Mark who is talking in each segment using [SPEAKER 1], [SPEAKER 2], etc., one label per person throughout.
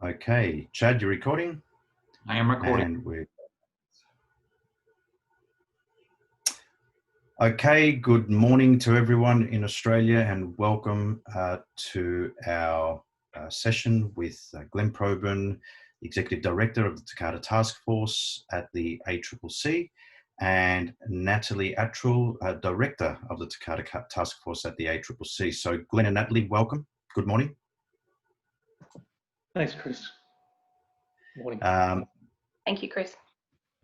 [SPEAKER 1] Okay, Chad, you're recording?
[SPEAKER 2] I am recording.
[SPEAKER 1] And we're... Okay, good morning to everyone in Australia and welcome to our session with Glenn Probyn, Executive Director of the Takata Task Force at the ACCC, and Natalie Attrill, Director of the Takata Task Force at the ACCC. So Glenn and Natalie, welcome. Good morning.
[SPEAKER 3] Thanks, Chris. Morning.
[SPEAKER 4] Thank you, Chris.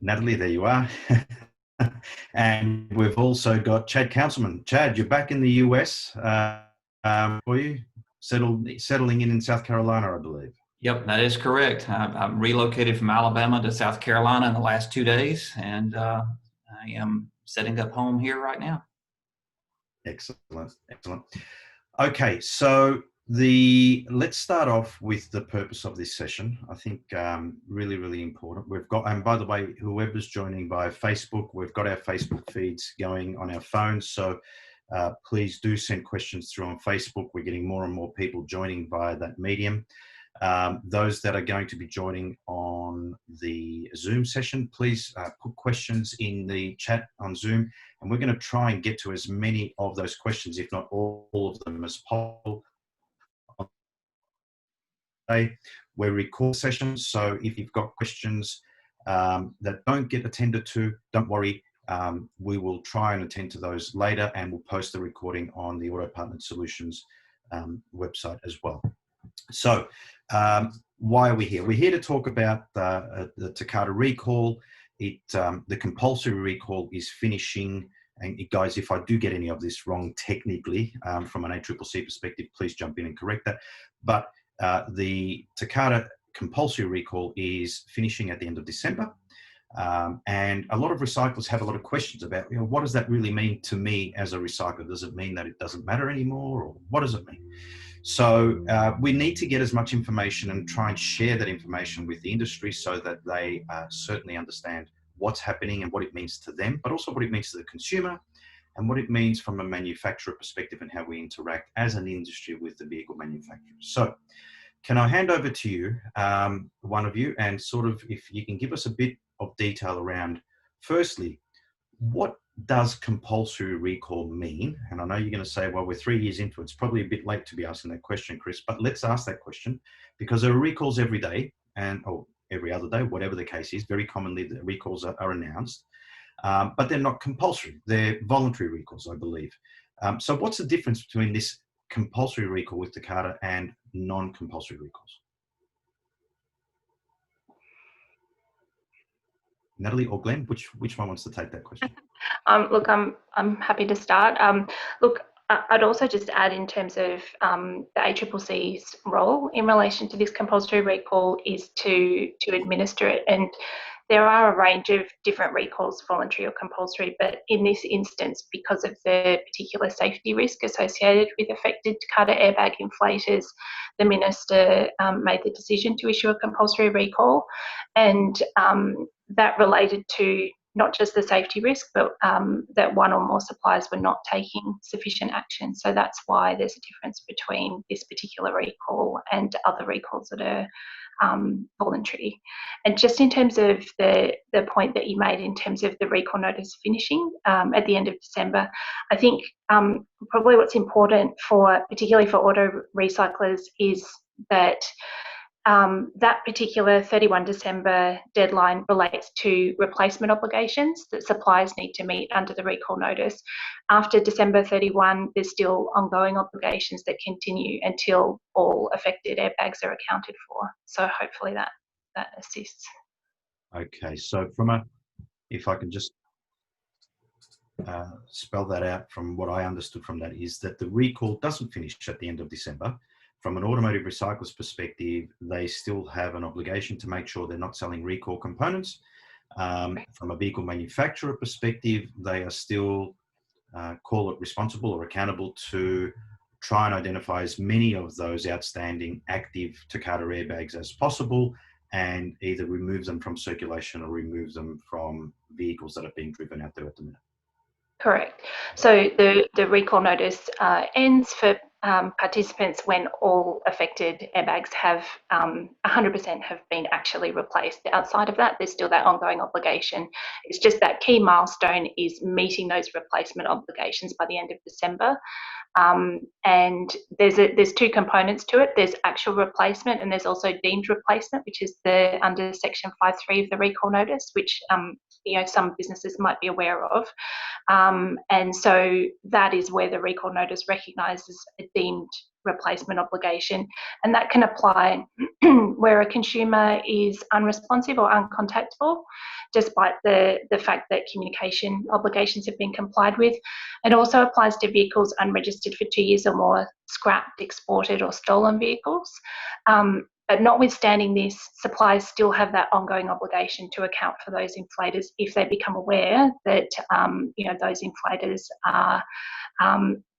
[SPEAKER 1] Natalie, there you are. And we've also got Chad Councilman. Chad, you're back in the US. For you, settling in South Carolina, I believe.
[SPEAKER 2] Yep, that is correct. I'm relocated from Alabama to South Carolina in the last 2 days, and I am setting up home here right now.
[SPEAKER 1] Excellent, excellent. Okay, so let's start off with the purpose of this session. I think really important. We've got, and by the way, whoever's joining via Facebook, we've got our Facebook feeds going on our phones. So please do send questions through on Facebook. We're getting more and more people joining via that medium. Those that are going to be joining on the Zoom session, please put questions in the chat on Zoom, and we're going to try and get to as many of those questions, if not all of them, as possible. We're recording sessions, so if you've got questions that don't get attended to, don't worry. We will try and attend to those later, and we'll post the recording on the Automotive Solutions website as well. So why are we here? We're here to talk about the Takata Recall. The compulsory recall is finishing. And guys, if I do get any of this wrong technically from an ACCC perspective, please jump in and correct that. But the Takata compulsory recall is finishing at the end of December. And a lot of recyclers have a lot of questions about, what does that really mean to me as a recycler? Does it mean that it doesn't matter anymore, or what does it mean? So we need to get as much information and try and share that information with the industry so that they certainly understand what's happening and what it means to them, but also what it means to the consumer and what it means from a manufacturer perspective and how we interact as an industry with the vehicle manufacturers. So can I hand over to you, one of you, and sort of if you can give us a bit of detail around, firstly, what does compulsory recall mean? And I know you're going to say, well, we're 3 years into it. It's probably a bit late to be asking that question, Chris, but let's ask that question because there are recalls every day or every other day, whatever the case is. Very commonly, the recalls are announced, but they're not compulsory. They're voluntary recalls, I believe. So what's the difference between this compulsory recall with Takata and non-compulsory recalls? Natalie or Glenn, which one wants to take that question?
[SPEAKER 4] Look, I'm happy to start. Look, I'd also just add in terms of the ACCC's role in relation to this compulsory recall is to administer it, and there are a range of different recalls, voluntary or compulsory, but in this instance, because of the particular safety risk associated with affected Takata airbag inflators, the Minister made the decision to issue a compulsory recall, and that related to not just the safety risk, but that one or more suppliers were not taking sufficient action. So that's why there's a difference between this particular recall and other recalls that are voluntary. And just in terms of the point that you made in terms of the recall notice finishing at the end of December, I think probably what's important particularly for auto recyclers is that that particular 31 December deadline relates to replacement obligations that suppliers need to meet under the recall notice. After December 31, there's still ongoing obligations that continue until all affected airbags are accounted for. So hopefully that assists.
[SPEAKER 1] Okay, so if I can just spell that out from what I understood from that, is that the recall doesn't finish at the end of December. From an automotive recycler's perspective, they still have an obligation to make sure they're not selling recall components. From a vehicle manufacturer perspective, they are still, call it responsible or accountable to try and identify as many of those outstanding active Takata airbags as possible and either remove them from circulation or remove them from vehicles that are being driven out there at the minute.
[SPEAKER 4] Correct. So the recall notice ends for participants when all affected airbags have 100% have been actually replaced. Outside of that, there's still that ongoing obligation. It's just that key milestone is meeting those replacement obligations by the end of December. And there's two components to it. There's actual replacement, and there's also deemed replacement, which is under Section 5.3 of the recall notice, which some businesses might be aware of. And so that is where the recall notice recognises a deemed replacement obligation, and that can apply where a consumer is unresponsive or uncontactable, despite the fact that communication obligations have been complied with. It also applies to vehicles unregistered for 2 years or more, scrapped, exported or stolen vehicles. But notwithstanding this, suppliers still have that ongoing obligation to account for those inflators if they become aware that those inflators are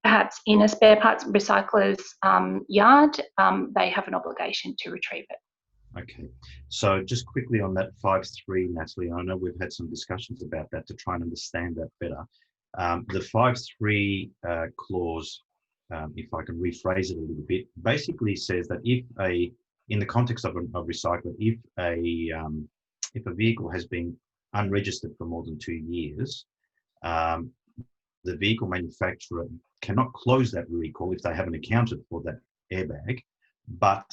[SPEAKER 4] perhaps in a spare parts recycler's yard. They have an obligation to retrieve it.
[SPEAKER 1] Okay, so just quickly on that 5.3, Natalie, I know we've had some discussions about that to try and understand that better. The 5.3 clause, if I can rephrase it a little bit, basically says that in the context of a recycler, if a vehicle has been unregistered for more than 2 years, the vehicle manufacturer cannot close that recall if they haven't accounted for that airbag, but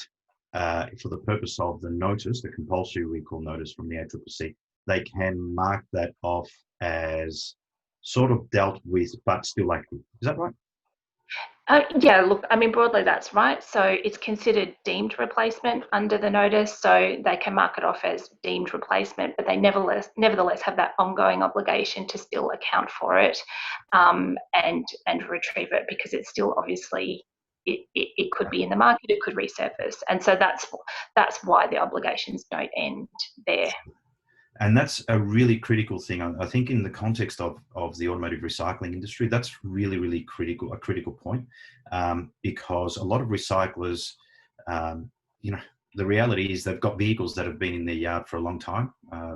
[SPEAKER 1] for the purpose of the notice, the compulsory recall notice from the ACCC, they can mark that off as sort of dealt with, but still active. Is that right?
[SPEAKER 4] Yeah, look, I mean, broadly that's right. So it's considered deemed replacement under the notice, so they can mark it off as deemed replacement, but they nevertheless have that ongoing obligation to still account for it and retrieve it, because it's still obviously, it could be in the market, it could resurface. And so that's why the obligations don't end there.
[SPEAKER 1] And that's a really critical thing. I think in the context of the automotive recycling industry, that's really, really critical, a critical point, because a lot of recyclers, the reality is they've got vehicles that have been in their yard for a long time.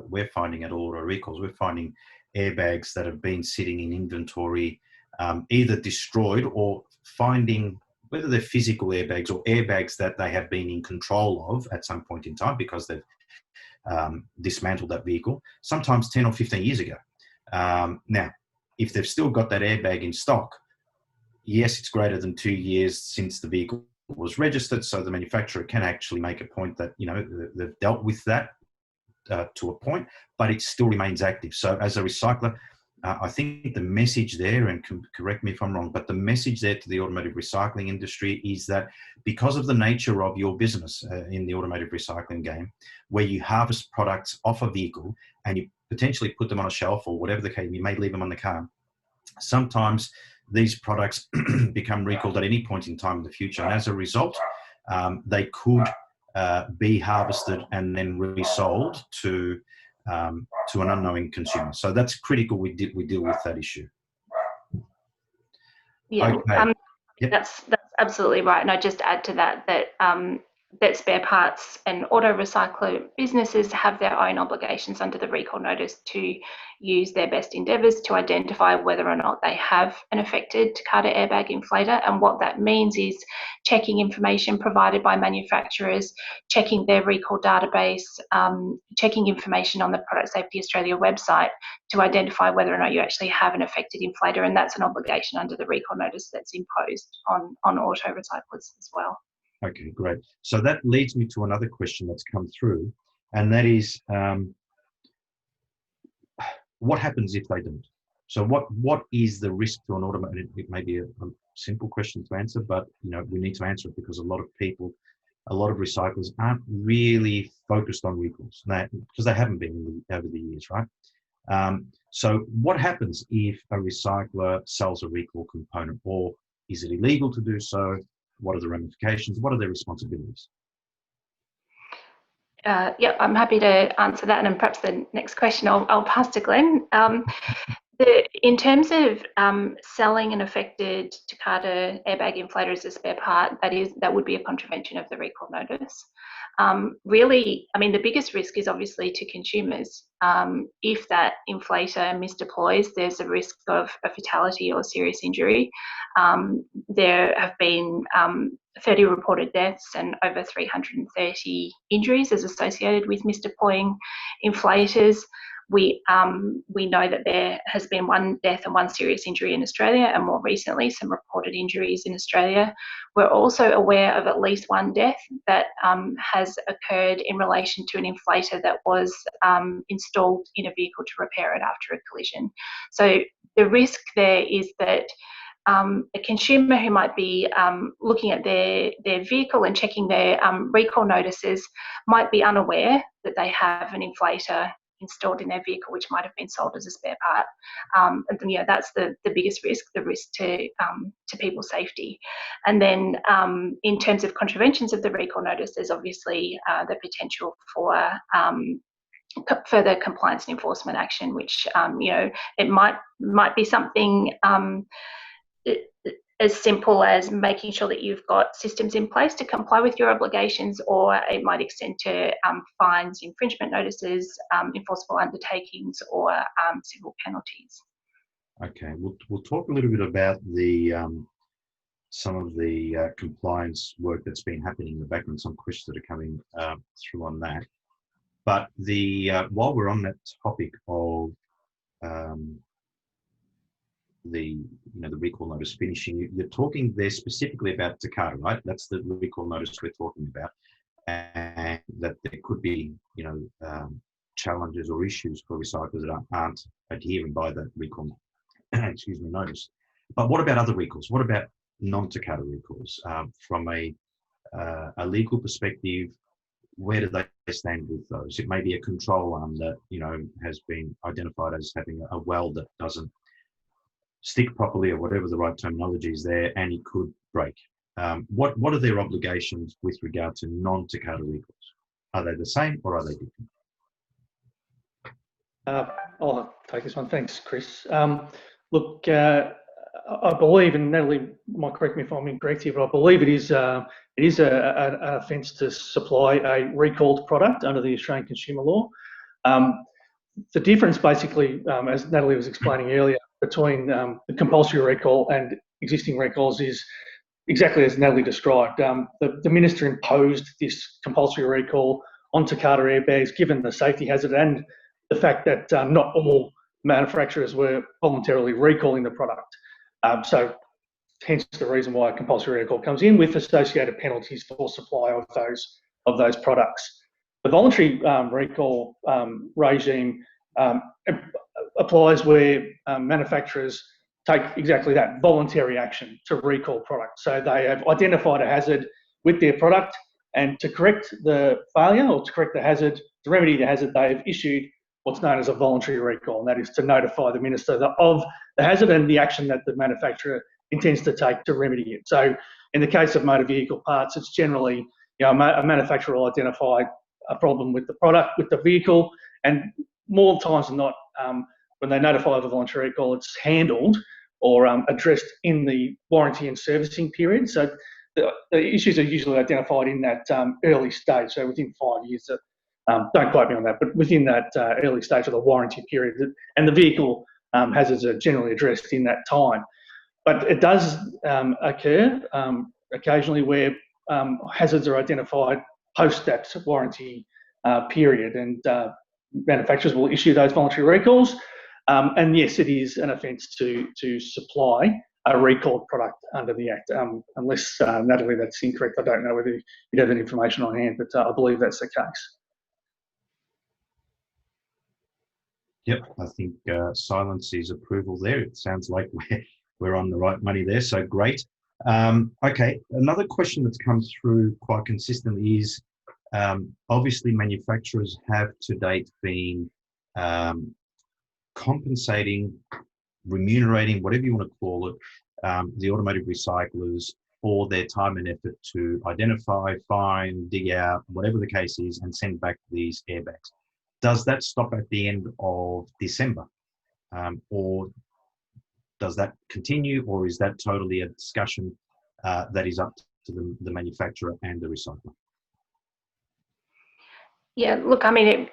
[SPEAKER 1] We're finding at Auto Recalls, we're finding airbags that have been sitting in inventory, either destroyed or finding, whether they're physical airbags or airbags that they have been in control of at some point in time because they've dismantled that vehicle, sometimes 10 or 15 years ago. Now, if they've still got that airbag in stock, yes, it's greater than 2 years since the vehicle was registered, so the manufacturer can actually make a point that, they've dealt with that to a point, but it still remains active. So as a recycler, I think the message there, and correct me if I'm wrong, but the message there to the automotive recycling industry is that because of the nature of your business in the automotive recycling game, where you harvest products off a vehicle and you potentially put them on a shelf or whatever the case, you may leave them on the car. Sometimes these products become recalled at any point in time in the future. And as a result, they could be harvested and then resold to an unknowing consumer. So that's critical. We deal with that issue.
[SPEAKER 4] Yeah,
[SPEAKER 1] okay. Yep.
[SPEAKER 4] That's absolutely right. And I just add to that that spare parts and auto recycler businesses have their own obligations under the recall notice to use their best endeavours to identify whether or not they have an affected Takata airbag inflator. And what that means is checking information provided by manufacturers, checking their recall database, checking information on the Product Safety Australia website to identify whether or not you actually have an affected inflator. And that's an obligation under the recall notice that's imposed on auto recyclers as well.
[SPEAKER 1] Okay, great. So that leads me to another question that's come through, and that is, what happens if they don't? So what is the risk to an automotive? It may be a simple question to answer, but we need to answer it because a lot of people, a lot of recyclers aren't really focused on recalls because they haven't been over the years, right? So what happens if a recycler sells a recall component, or is it illegal to do so? What are the ramifications? What are their responsibilities?
[SPEAKER 4] Yeah, I'm happy to answer that, and perhaps the next question I'll pass to Glenn. In terms of selling an affected Takata airbag inflator as a spare part, that would be a contravention of the recall notice. Really, I mean, the biggest risk is obviously to consumers. If that inflator misdeploys, there's a risk of a fatality or serious injury. there have been 30 reported deaths and over 330 injuries as associated with misdeploying inflators. We know that there has been 1 death and 1 serious injury in Australia, and more recently some reported injuries in Australia. We're also aware of at least 1 death that has occurred in relation to an inflator that was installed in a vehicle to repair it after a collision. So the risk there is that a consumer who might be looking at their vehicle and checking their recall notices might be unaware that they have an inflator installed in their vehicle, which might have been sold as a spare part. And that's the biggest risk, the risk to people's safety. And then in terms of contraventions of the recall notice, there's obviously the potential for further compliance and enforcement action, which it might be something as simple as making sure that you've got systems in place to comply with your obligations, or it might extend to fines, infringement notices, enforceable undertakings, or civil penalties.
[SPEAKER 1] Okay, we'll talk a little bit about the some of the compliance work that's been happening in the background. Some questions that are coming through on that. But while we're on that topic of the recall notice finishing, you're talking there specifically about Takata, right? That's the recall notice we're talking about, and that there could be challenges or issues for recyclers that aren't adhering by the recall notice. But what about other recalls? What about non-Takata recalls? From a legal perspective, where do they stand with those? It may be a control arm that has been identified as having a weld that doesn't stick properly, or whatever the right terminology is there, and it could break. What are their obligations with regard to non-Takata recalls? Are they the same or are they different?
[SPEAKER 3] I'll take this one. Thanks, Chris. Look, I believe, and Natalie might correct me if I'm incorrect here, but I believe it is an offence to supply a recalled product under the Australian Consumer Law. The difference, basically, as Natalie was explaining earlier, between the compulsory recall and existing recalls is exactly as Natalie described. The Minister imposed this compulsory recall on Takata airbags, given the safety hazard and the fact that not all manufacturers were voluntarily recalling the product. So hence the reason why a compulsory recall comes in, with associated penalties for supply of those products. The voluntary recall regime applies where manufacturers take exactly that, voluntary action to recall products. So they have identified a hazard with their product, and to correct the failure, or to correct the hazard, to remedy the hazard, they've issued what's known as a voluntary recall, and that is to notify the Minister of the hazard and the action that the manufacturer intends to take to remedy it. So in the case of motor vehicle parts, it's generally a manufacturer will identify a problem with the product, with the vehicle, and more times than not, when they notify of a voluntary recall, it's handled or addressed in the warranty and servicing period. So the issues are usually identified in that early stage, so within 5 years. Don't quote me on that, but within that early stage of the warranty period, and the vehicle hazards are generally addressed in that time. But it does occur occasionally where hazards are identified post that warranty period, and manufacturers will issue those voluntary recalls. And yes, it is an offence to supply a recalled product under the Act. Unless, Natalie, that's incorrect. I don't know whether you have that information on hand, but I believe that's the case.
[SPEAKER 1] Yep, I think silence is approval there. It sounds like we're on the right money there, so great. Okay, another question that's come through quite consistently is, obviously manufacturers have to date been compensating, remunerating, whatever you want to call it, the automotive recyclers for their time and effort to identify, find, dig out, whatever the case is, and send back these airbags. Does that stop at the end of December? Or does that continue, or is that totally a discussion that is up to the manufacturer and the recycler?
[SPEAKER 4] Yeah, look, I mean,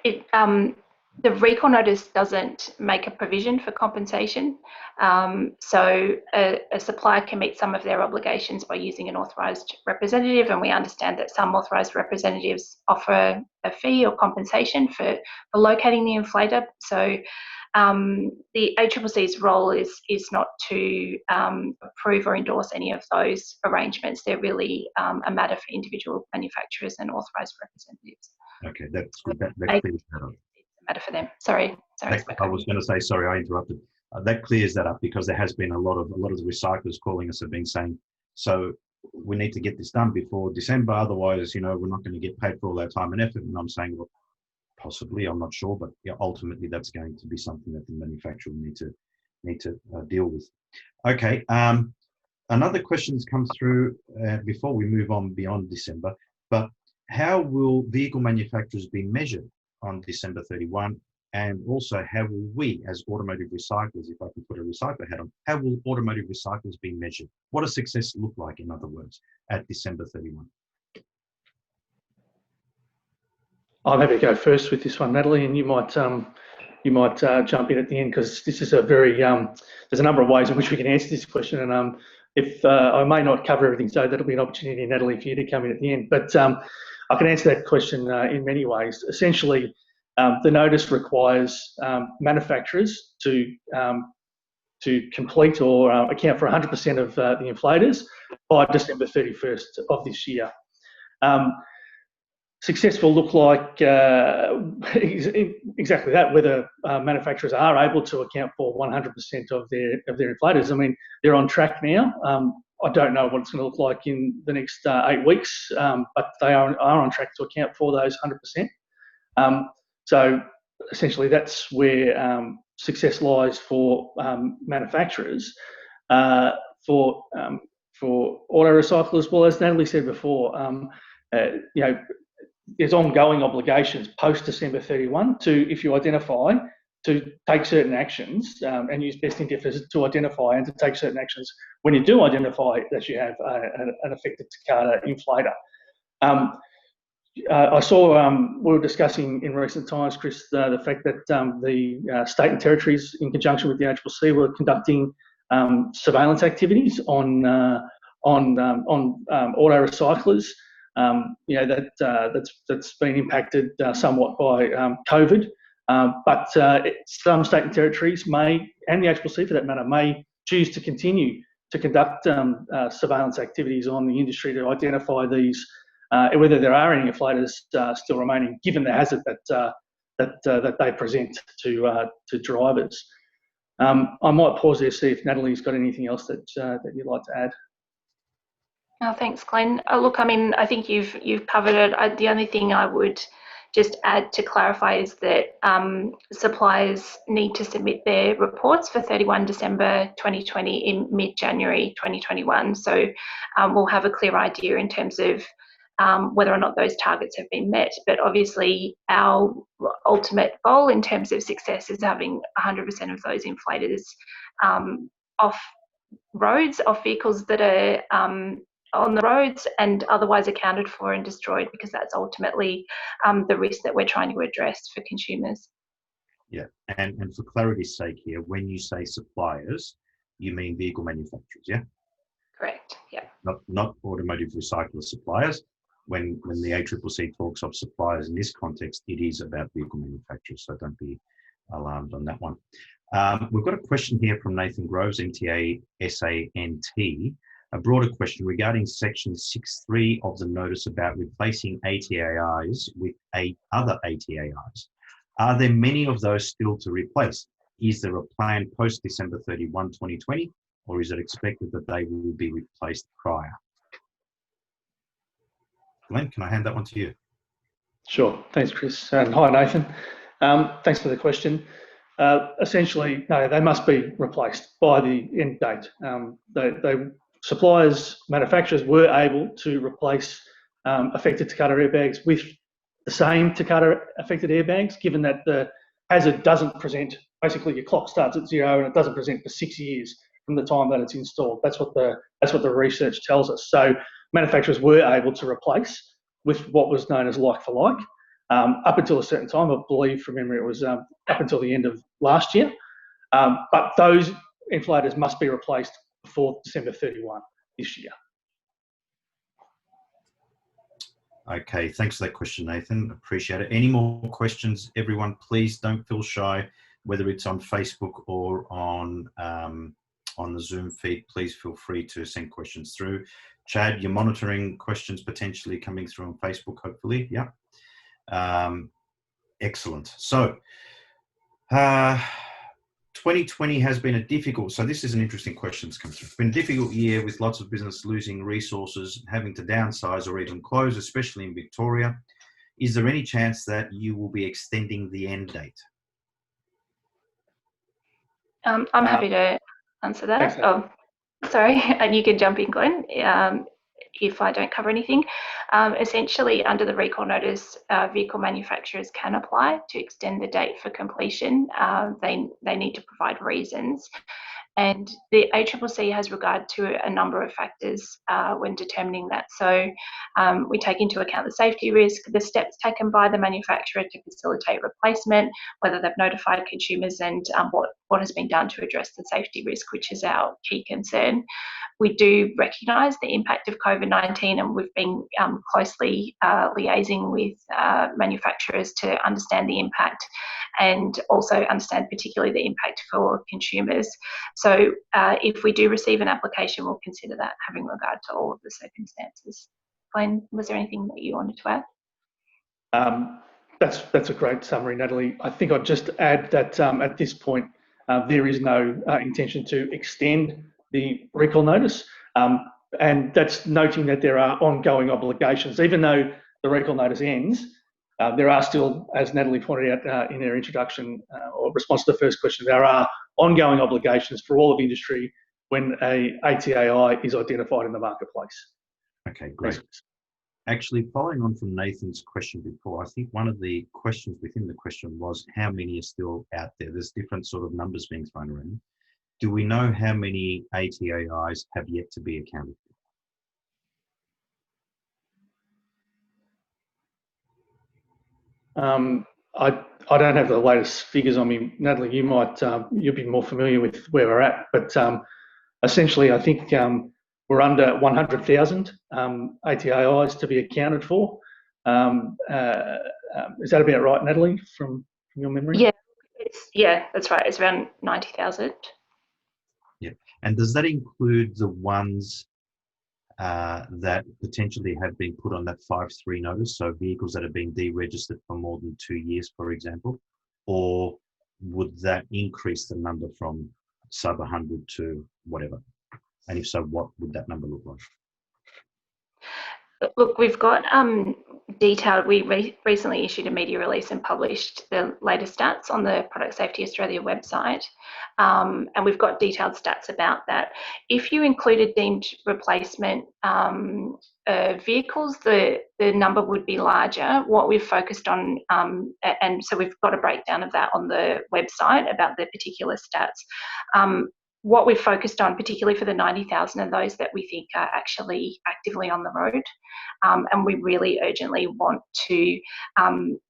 [SPEAKER 4] The recall notice doesn't make a provision for compensation. So a supplier can meet some of their obligations by using an authorised representative, and we understand that some authorised representatives offer a fee or compensation for locating the inflator. So the ACCC's role is not to approve or endorse any of those arrangements. They're really a matter for individual manufacturers and authorised representatives.
[SPEAKER 1] Okay, that's good. That clears that up.
[SPEAKER 4] Matter for them. Sorry.
[SPEAKER 1] I was going to say, sorry, I interrupted. That clears that up, because there has been a lot of the recyclers calling us have been saying, so we need to get this done before December, otherwise, we're not going to get paid for all our time and effort. And I'm saying, well, possibly, I'm not sure, but yeah, ultimately that's going to be something that the manufacturer will need to deal with. Okay. Another question's come through before we move on beyond December, but how will vehicle manufacturers be measured on December 31? And also, how will we, as automotive recyclers, if I can put a recycler hat on, how will automotive recyclers be measured? What does success look like, in other words, at December 31?
[SPEAKER 3] I'm happy to go first with this one, Natalie, and you might jump in at the end, because this is a very there's a number of ways in which we can answer this question, and if I may not cover everything, so that'll be an opportunity, Natalie, for you to come in at the end. But I can answer that question in many ways. Essentially, the notice requires manufacturers to complete or account for 100% of the inflators by December 31st of this year. Success will look like exactly that, whether manufacturers are able to account for 100% of their inflators. I mean, they're on track now. I don't know what it's going to look like in the next 8 weeks, but they are on track to account for those 100%. So essentially, that's where success lies for manufacturers. For auto recyclers, well, as Natalie said before, there's ongoing obligations post December 31 to, if you identify, to take certain actions and use best interest to identify and to take certain actions when you do identify that you have an affected Takata inflator. I saw we were discussing in recent times, Chris, the fact that the state and territories, in conjunction with the ACCC, were conducting surveillance activities on auto recyclers. That's been impacted somewhat by COVID, but some state and territories may, and the ACCC for that matter, may choose to continue to conduct surveillance activities on the industry to identify these, whether there are any inflators still remaining, given the hazard that they present to drivers. I might pause there to see if Natalie's got anything else that you'd like to add.
[SPEAKER 4] Oh, thanks, Glenn. Look, I mean, I think you've covered it. The only thing I would just add to clarify is that suppliers need to submit their reports for 31 December 2020 in mid-January 2021. So we'll have a clear idea in terms of whether or not those targets have been met. But obviously, our ultimate goal in terms of success is having 100% of those inflators off roads, off vehicles that are on the roads and otherwise accounted for and destroyed, because that's ultimately the risk that we're trying to address for consumers.
[SPEAKER 1] Yeah, and for clarity's sake here, when you say suppliers, you mean vehicle manufacturers, yeah?
[SPEAKER 4] Correct, yeah.
[SPEAKER 1] Not automotive recycler suppliers. When the ACCC talks of suppliers in this context, it is about vehicle manufacturers, so don't be alarmed on that one. We've got a question here from Nathan Groves, MTA SANT. A broader question regarding section 6.3 of the notice about replacing ATAIs with other ATAIs. Are there many of those still to replace? Is there a plan post December 31, 2020, or is it expected that they will be replaced prior? Glenn, can I hand that one to you? Sure.
[SPEAKER 3] Thanks, Chris. And hi, Nathan. Thanks for the question. Essentially, no, they must be replaced by the end date. Suppliers, manufacturers were able to replace affected Takata airbags with the same Takata affected airbags, given that the hazard doesn't present, basically your clock starts at 0 and it doesn't present for 6 years from the time that it's installed. That's what the research tells us. So manufacturers were able to replace with what was known as like for like. up until a certain time. I believe from memory it was up until the end of last year. But those inflators must be replaced before December 31 this year.
[SPEAKER 1] Okay, thanks for that question, Nathan. Appreciate it. Any more questions, everyone? Please don't feel shy, whether it's on Facebook or on the Zoom feed. Please feel free to send questions through. Chad, you're monitoring questions potentially coming through on Facebook, hopefully. Yeah. Excellent. So, 2020 has been a difficult, so this is an interesting question that's come through. It's been a difficult year with lots of business losing resources, having to downsize or even close, especially in Victoria. Is there any chance that you will be extending the end date?
[SPEAKER 4] I'm happy to answer that.
[SPEAKER 3] Thanks,
[SPEAKER 4] Oh, sorry, and you can jump in, Glenn, if I don't cover anything. Essentially, under the recall notice, vehicle manufacturers can apply to extend the date for completion. They need to provide reasons. And the ACCC has regard to a number of factors when determining that. So we take into account the safety risk, the steps taken by the manufacturer to facilitate replacement, whether they've notified consumers, and what has been done to address the safety risk, which is our key concern. We do recognise the impact of COVID-19, and we've been closely liaising with manufacturers to understand the impact and also understand particularly the impact for consumers. So if we do receive an application, we'll consider that, having regard to all of the circumstances. Glenn, was there anything that you wanted to add?
[SPEAKER 3] That's a great summary, Natalie. I think I'd just add that at this point, there is no intention to extend the recall notice. And that's noting that there are ongoing obligations. Even though the recall notice ends, there are still, as Natalie pointed out in her introduction or response to the first question, there are ongoing obligations for all of industry when a ATAI is identified in the marketplace.
[SPEAKER 1] Okay, great. Actually, following on from Nathan's question before, I think one of the questions within the question was how many are still out there? There's different sort of numbers being thrown around. Do we know how many ATAIs have yet to be accounted
[SPEAKER 3] for? I don't have the latest figures on me. Natalie, you'll be more familiar with where we're at, but essentially I think we're under 100,000 ATAIs to be accounted for. Is that about right, Natalie, from your memory?
[SPEAKER 4] Yeah, that's right. It's around 90,000.
[SPEAKER 1] Yeah, and does that include the ones that potentially have been put on that 5.3 notice, so vehicles that have been deregistered for more than 2 years, for example, or would that increase the number from sub 100 to whatever? And if so, what would that number look like?
[SPEAKER 4] Look, we've got detailed, we recently issued a media release and published the latest stats on the Product Safety Australia website, and we've got detailed stats about that. If you included deemed replacement vehicles, the number would be larger. What we've focused on, and so we've got a breakdown of that on the website about the particular stats. What we've focused on, particularly for the 90,000, are those that we think are actually actively on the road, and we really urgently want to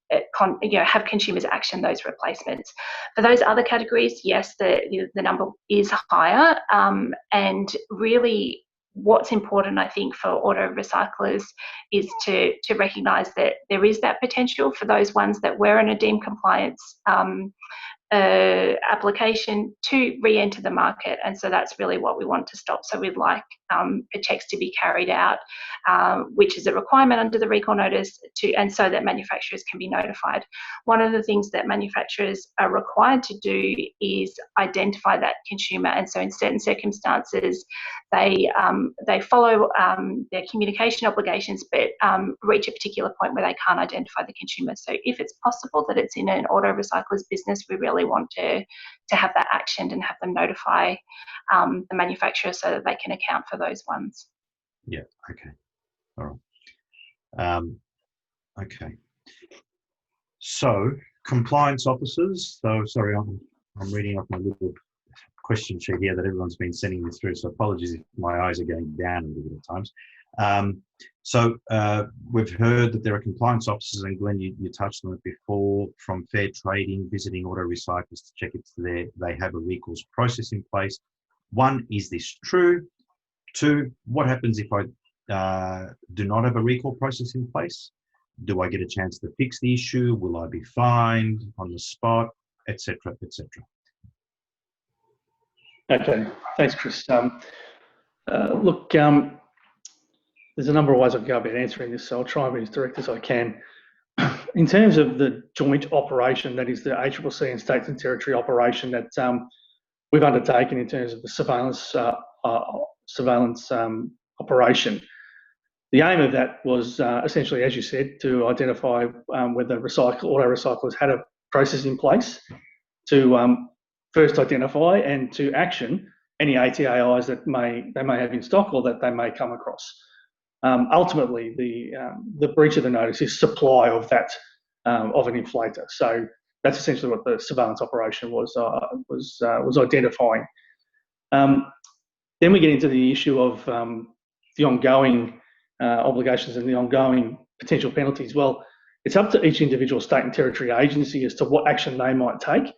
[SPEAKER 4] have consumers action those replacements. For those other categories, yes, the number is higher, and really what's important, I think, for auto recyclers is to recognise that there is that potential for those ones that were in a deemed compliance application to re-enter the market, and so that's really what we want to stop. So we'd like the checks to be carried out, which is a requirement under the recall notice, and so that manufacturers can be notified. One of the things that manufacturers are required to do is identify that consumer, and so in certain circumstances they follow their communication obligations, but reach a particular point where they can't identify the consumer. So if it's possible that it's in an auto recycler's business, we really want to have that actioned and have them notify the manufacturer so that they can account for those ones.
[SPEAKER 1] Yeah, okay. All right. Okay. So compliance officers, so sorry, I'm reading off my little question sheet here that everyone's been sending me through, so apologies if my eyes are going down a little bit at times. So we've heard that there are compliance officers, and Glenn, you touched on it before, from fair trading, visiting auto recyclers to check if they have a recalls process in place. One, is this true? Two, what happens if I do not have a recall process in place? Do I get a chance to fix the issue? Will I be fined on the spot, etc., etc.?
[SPEAKER 3] Okay, thanks, Chris. Look, there's a number of ways I can go about answering this, so I'll try and be as direct as I can. In terms of the joint operation, that is the ACCC and states and territory operation that we've undertaken in terms of the surveillance operation. The aim of that was essentially, as you said, to identify whether auto recyclers had a process in place to first identify and to action any ATAIs that they may have in stock or that they may come across. Ultimately, the breach of the notice is supply of that of an inflator. So that's essentially what the surveillance operation was identifying. Then we get into the issue of the ongoing obligations and the ongoing potential penalties. Well, it's up to each individual state and territory agency as to what action they might take.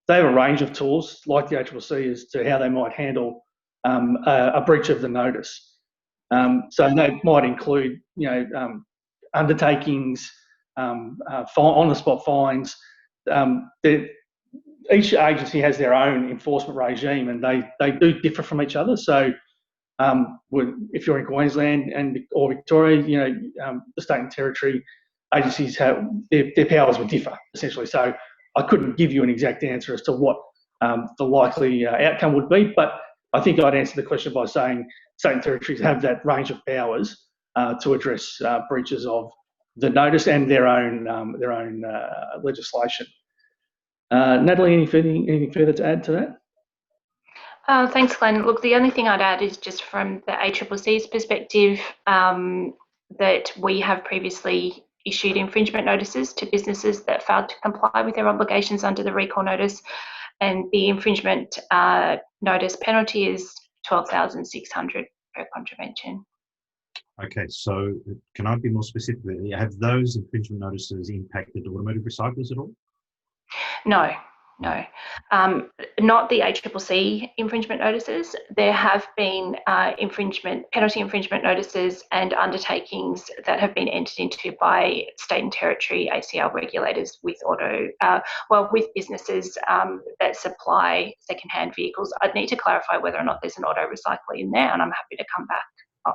[SPEAKER 3] They have a range of tools, like the ACCC, as to how they might handle a breach of the notice. So that might include, undertakings, on-the-spot fines. Each agency has their own enforcement regime, and they do differ from each other. So, if you're in Queensland or Victoria, the state and territory agencies have their powers would differ essentially. So, I couldn't give you an exact answer as to what the likely outcome would be, but I think I'd answer the question by saying state and territories have that range of powers to address breaches of the notice and their own legislation. Natalie, anything further to add to that?
[SPEAKER 4] Thanks, Glenn. Look, the only thing I'd add is just from the ACCC's perspective that we have previously issued infringement notices to businesses that failed to comply with their obligations under the recall notice, and the infringement notice penalty is $12,600 per contravention.
[SPEAKER 1] Okay, so can I be more specific? Have those infringement notices impacted automotive recyclers at all?
[SPEAKER 4] No. Not the ACCC infringement notices. There have been penalty infringement notices and undertakings that have been entered into by state and territory ACL regulators with with businesses that supply second-hand vehicles. I'd need to clarify whether or not there's an auto recycler in there, and I'm happy to come back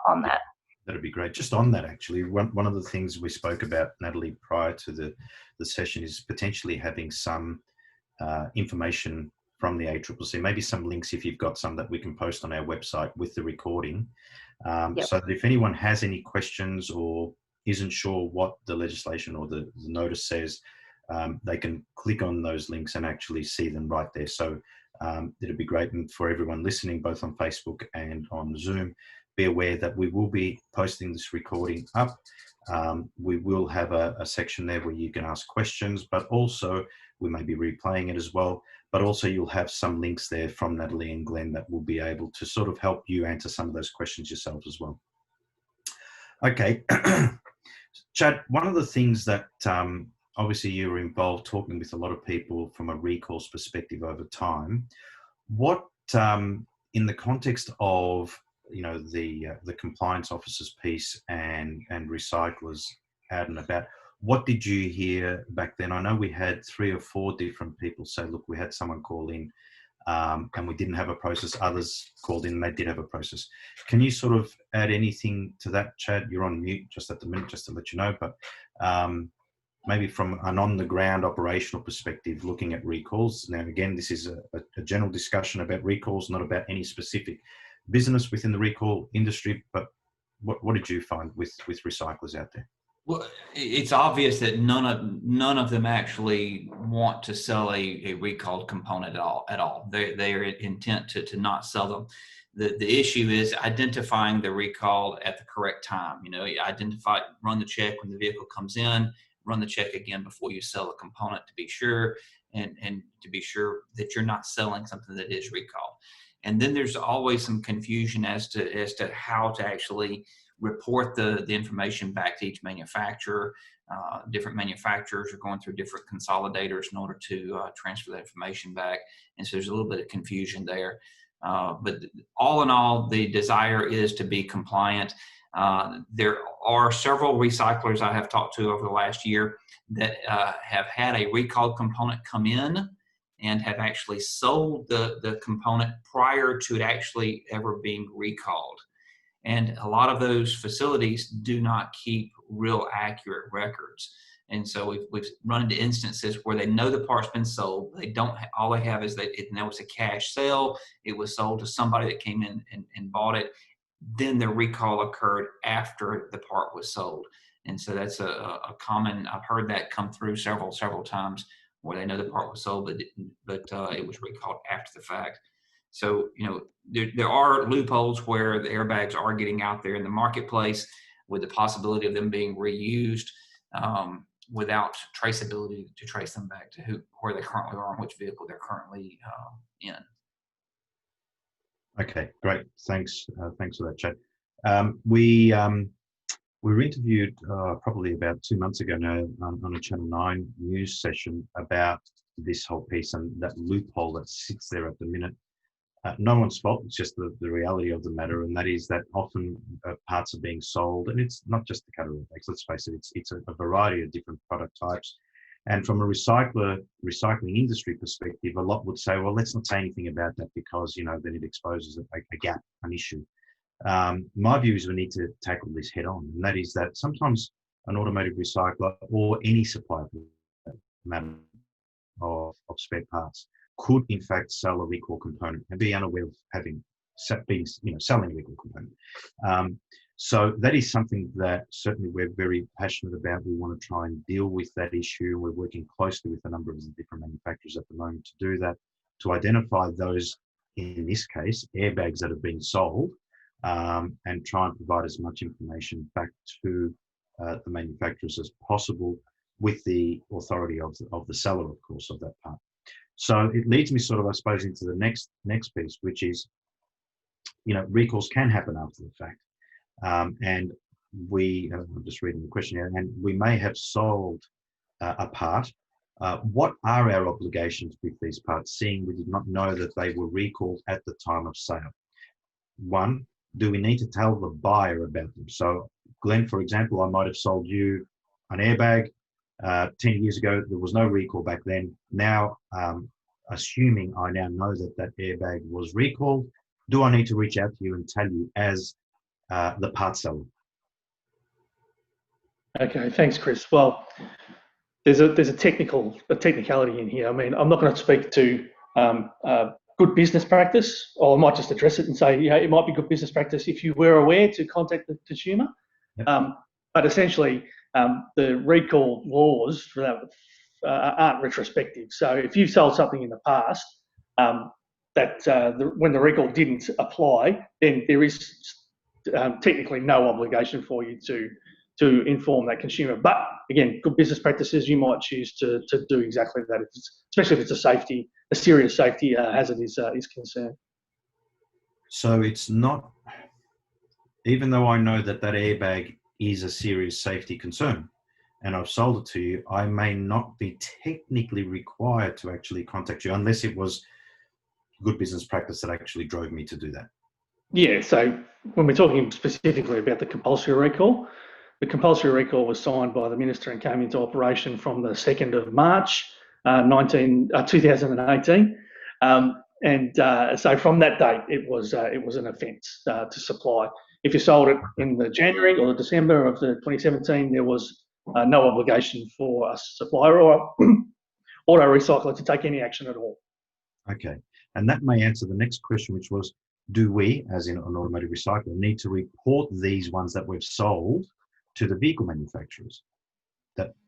[SPEAKER 4] on that.
[SPEAKER 1] That'd be great. Just on that, actually, one of the things we spoke about, Natalie, prior to the session is potentially having some information from the ACCC, maybe some links if you've got some that we can post on our website with the recording.
[SPEAKER 4] Yep.
[SPEAKER 1] So that if anyone has any questions or isn't sure what the legislation or the notice says, they can click on those links and actually see them right there. So it'd be great. And for everyone listening, both on Facebook and on Zoom, be aware that we will be posting this recording up. We will have a section there where you can ask questions, but also we may be replaying it as well. But also you'll have some links there from Natalie and Glenn that will be able to sort of help you answer some of those questions yourselves as well. Okay, Chad, one of the things that obviously you were involved talking with a lot of people from a recalls perspective over time. What, in the context of the compliance officers piece and recyclers out and about, what did you hear back then? I know we had 3 or 4 different people say, look, we had someone call in and we didn't have a process. Others called in and they did have a process. Can you sort of add anything to that, Chad? You're on mute just at the minute, just to let you know, but maybe from an on-the-ground operational perspective, looking at recalls. Now, again, this is a general discussion about recalls, not about any specific business within the recall industry, but what did you find with recyclers out there?
[SPEAKER 2] Well, it's obvious that none of them actually want to sell a recalled component at all. They are intent to not sell them. The issue is identifying the recall at the correct time. Identify, run the check when the vehicle comes in, run the check again before you sell a component to be sure, and to be sure that you're not selling something that is recalled. And then there's always some confusion as to how to actually report the information back to each manufacturer. Different manufacturers are going through different consolidators in order to transfer that information back. And so there's a little bit of confusion there. But all in all, the desire is to be compliant. There are several recyclers I have talked to over the last year that have had a recalled component come in and have actually sold the component prior to it actually ever being recalled. And a lot of those facilities do not keep real accurate records. And so we've run into instances where they know the part's been sold. They don't, all they have is that it was a cash sale. It was sold to somebody that came in and bought it. Then the recall occurred after the part was sold. And so that's a common, I've heard that come through several times where they know the part was sold, but it was recalled after the fact. So, you know, there are loopholes where the airbags are getting out there in the marketplace with the possibility of them being reused without traceability to trace them back to where they currently are and which vehicle they're currently in.
[SPEAKER 1] Okay, great. Thanks. Thanks for that, Chad. We were interviewed probably about 2 months ago now on a Channel 9 news session about this whole piece and that loophole that sits there at the minute. No one's fault, it's just the reality of the matter, and that is that often parts are being sold, and it's not just the Takata airbags, let's face it, it's a variety of different product types. And from a recycling industry perspective, a lot would say, well, let's not say anything about that because, you know, then it exposes a gap, an issue. My view is we need to tackle this head on, and that is that sometimes an automotive recycler or any supplier of spare parts could in fact sell a recall component and be unaware of selling a recall component. So that is something that certainly we're very passionate about. We want to try and deal with that issue. We're working closely with a number of different manufacturers at the moment to do that, to identify those, in this case, airbags that have been sold, and try and provide as much information back to the manufacturers as possible with the authority of the seller, of course, of that part. So it leads me sort of, I suppose, into the next piece, which is, you know, recalls can happen after the fact. And I'm just reading the question here, and we may have sold a part. What are our obligations with these parts, seeing we did not know that they were recalled at the time of sale? One, do we need to tell the buyer about them? So, Glenn, for example, I might have sold you an airbag 10 years ago. There was no recall back then. Now, assuming I now know that airbag was recalled, do I need to reach out to you and tell you as the part seller?
[SPEAKER 3] Okay, thanks, Chris. Well, there's a technicality in here. I mean, I'm not going to speak to good business practice, or I might just address it and say, you know, it might be good business practice if you were aware to contact the consumer. Yep. But essentially, the recall laws for that aren't retrospective. So if you've sold something in the past when the recall didn't apply, then there is technically no obligation for you to inform that consumer. But again, good business practices, you might choose to do exactly that, especially if it's a serious safety hazard is concerned.
[SPEAKER 1] So it's not, even though I know that airbag is a serious safety concern and I've sold it to you, I may not be technically required to actually contact you unless it was good business practice that actually drove me to do that.
[SPEAKER 3] Yeah, so when we're talking specifically about the compulsory recall, the compulsory recall was signed by the Minister and came into operation from the 2nd of March 2018. So from that date, it was an offence to supply. If you sold it in the January or the December of the 2017, there was no obligation for a supplier or auto recycler to take any action at all.
[SPEAKER 1] Okay, and that may answer the next question, which was, do we, as in an automotive recycler, need to report these ones that we've sold to the vehicle manufacturers,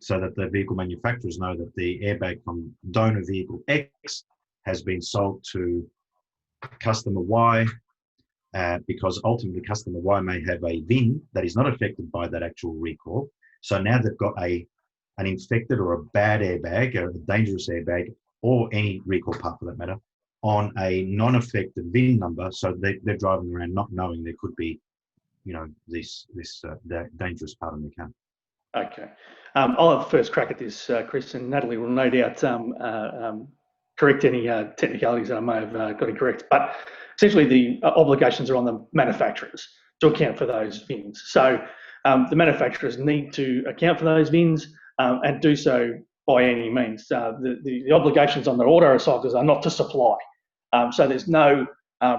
[SPEAKER 1] so that the vehicle manufacturers know that the airbag from donor vehicle X has been sold to customer Y, because ultimately customer Y may have a VIN that is not affected by that actual recall. So now they've got an infected or a bad airbag, or a dangerous airbag, or any recall part for that matter, on a non-affected VIN number. So they're driving around not knowing there could be this dangerous part of the car.
[SPEAKER 3] Okay. I'll have the first crack at this, Chris, and Natalie will no doubt correct any technicalities that I may have got incorrect. But essentially, the obligations are on the manufacturers to account for those VINs. So the manufacturers need to account for those VINs and do so by any means. The obligations on the auto recyclers are not to supply. So there's no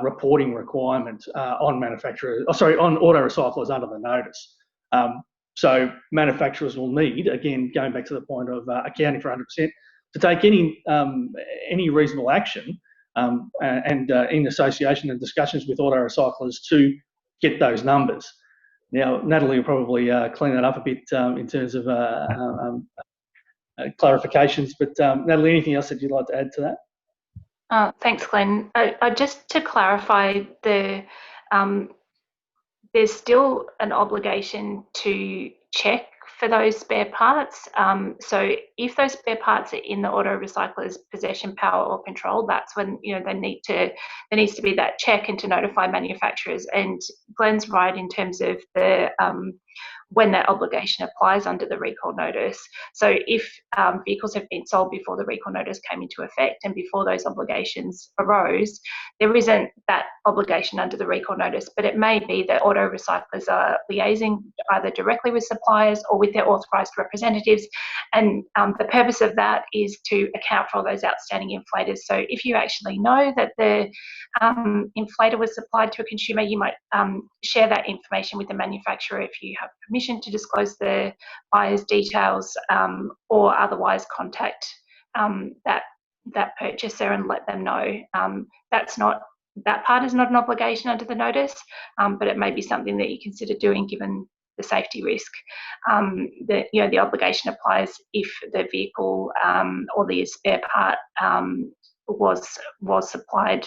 [SPEAKER 3] reporting requirement on on auto recyclers under the notice. So manufacturers will need, again, going back to the point of accounting for 100%, to take any reasonable action and in association and discussions with auto recyclers to get those numbers. Now, Natalie will probably clean that up a bit in terms of clarifications, but Natalie, anything else that you'd like to add to that?
[SPEAKER 4] Thanks, Glenn. Just to clarify, there's still an obligation to check for those spare parts. So if those spare parts are in the auto recycler's possession, power or control, that's when there needs to be that check and to notify manufacturers. And Glenn's right in terms of the when that obligation applies under the recall notice. So if vehicles have been sold before the recall notice came into effect and before those obligations arose, there isn't that obligation under the recall notice, but it may be that auto recyclers are liaising either directly with suppliers or with their authorised representatives. And the purpose of that is to account for all those outstanding inflators. So if you actually know that the inflator was supplied to a consumer, you might share that information with the manufacturer if you have permission to disclose the buyer's details, or otherwise contact that purchaser and let them know. That part is not an obligation under the notice, but it may be something that you consider doing given the safety risk. The obligation applies if the vehicle or the spare part was supplied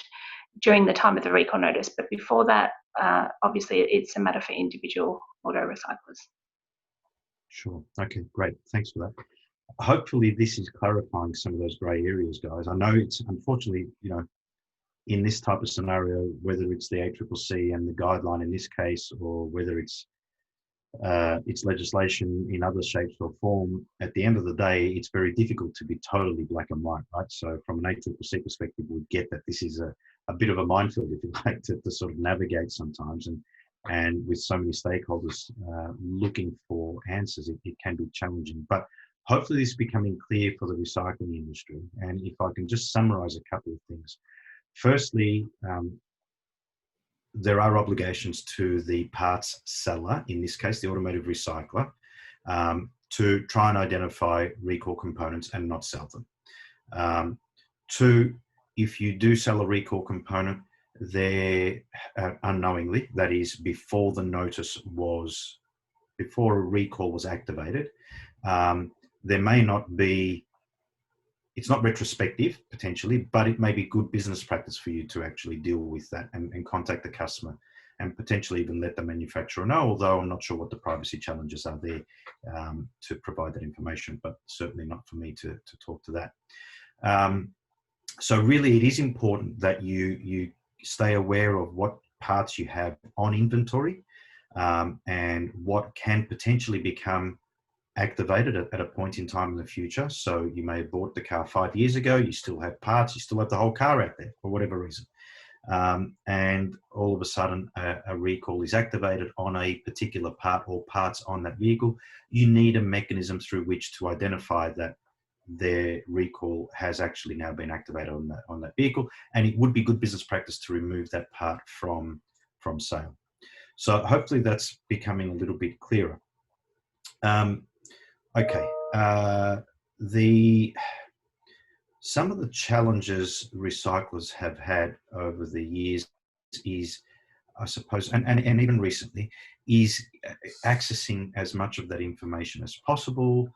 [SPEAKER 4] during the time of the recall notice, but before that, obviously it's a matter for individual auto recyclers.
[SPEAKER 1] Sure. Okay, great. Thanks for that. Hopefully this is clarifying some of those grey areas, guys. I know it's unfortunately, in this type of scenario, whether it's the ACCC and the guideline in this case, or whether it's legislation in other shapes or form, at the end of the day, it's very difficult to be totally black and white, right? So from an ACCC perspective, we get that this is a bit of a minefield, if you like, to sort of navigate sometimes. And with so many stakeholders looking for answers, it can be challenging. But hopefully this is becoming clear for the recycling industry. And if I can just summarize a couple of things. Firstly, there are obligations to the parts seller, in this case, the automotive recycler, to try and identify recall components and not sell them. Two, if you do sell a recall component, there unknowingly, that is before the notice before a recall was activated, there may not be, it's not retrospective potentially, but it may be good business practice for you to actually deal with that and contact the customer and potentially even let the manufacturer know, although I'm not sure what the privacy challenges are there to provide that information, but certainly not for me to talk to that. So really it is important that you stay aware of what parts you have on inventory and what can potentially become activated at a point in time in the future. So you may have bought the car 5 years ago, you still have parts, you still have the whole car out there for whatever reason. And all of a sudden a recall is activated on a particular part or parts on that vehicle. You need a mechanism through which to identify that their recall has actually now been activated on that vehicle, and it would be good business practice to remove that part from sale. So hopefully that's becoming a little bit clearer. Okay, some of the challenges recyclers have had over the years is, I suppose, and even recently, is accessing as much of that information as possible.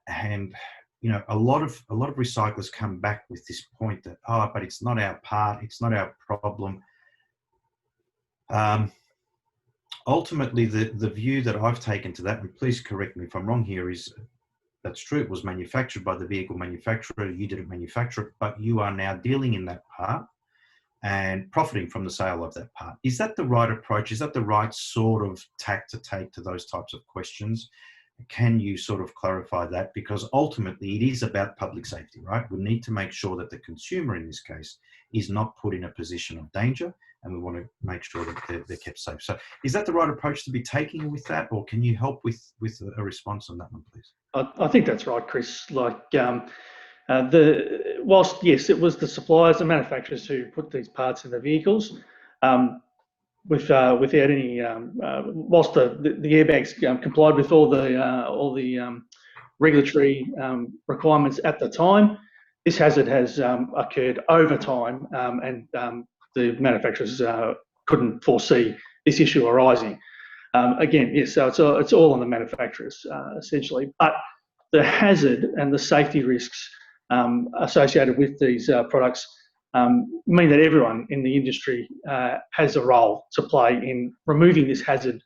[SPEAKER 1] And a lot of recyclers come back with this point that, but it's not our part, it's not our problem. Ultimately, the view that I've taken to that, and please correct me if I'm wrong here, is that's true. It was manufactured by the vehicle manufacturer. You didn't manufacture it, but you are now dealing in that part. and profiting from the sale of that part. Is that the right approach? Is that the right sort of tack to take to those types of questions? Can you sort of clarify that? Because ultimately it is about public safety, right? We need to make sure that the consumer in this case is not put in a position of danger, and we want to make sure that they're kept safe. So is that the right approach to be taking with that, or can you help with a response on that one, please?
[SPEAKER 3] I think that's right, Chris. Like, whilst yes, it was the suppliers and manufacturers who put these parts in the vehicles, without any, whilst the airbags complied with all the regulatory requirements at the time, this hazard has occurred over time, and the manufacturers couldn't foresee this issue arising. Again, yes, so it's all on the manufacturers essentially, but the hazard and the safety risks associated with these products mean that everyone in the industry has a role to play in removing this hazard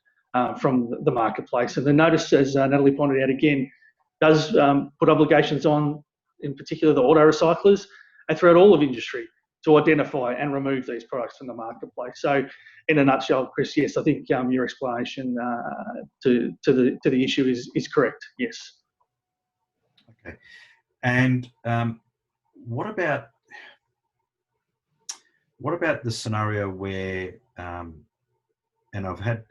[SPEAKER 3] from the marketplace. And the notice, as Natalie pointed out again, does put obligations on, in particular, the auto recyclers and throughout all of industry to identify and remove these products from the marketplace. So, in a nutshell, Chris, yes, I think your explanation to the issue is correct. Yes.
[SPEAKER 1] Okay. And what about the scenario where, and I've had,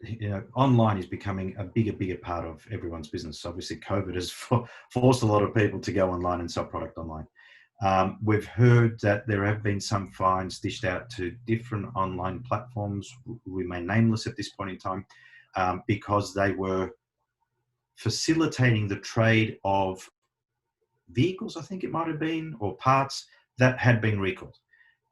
[SPEAKER 1] online is becoming a bigger part of everyone's business. Obviously, COVID has forced a lot of people to go online and sell product online. We've heard that there have been some fines dished out to different online platforms, remain nameless at this point in time, because they were facilitating the trade of vehicles, I think it might have been, or parts that had been recalled.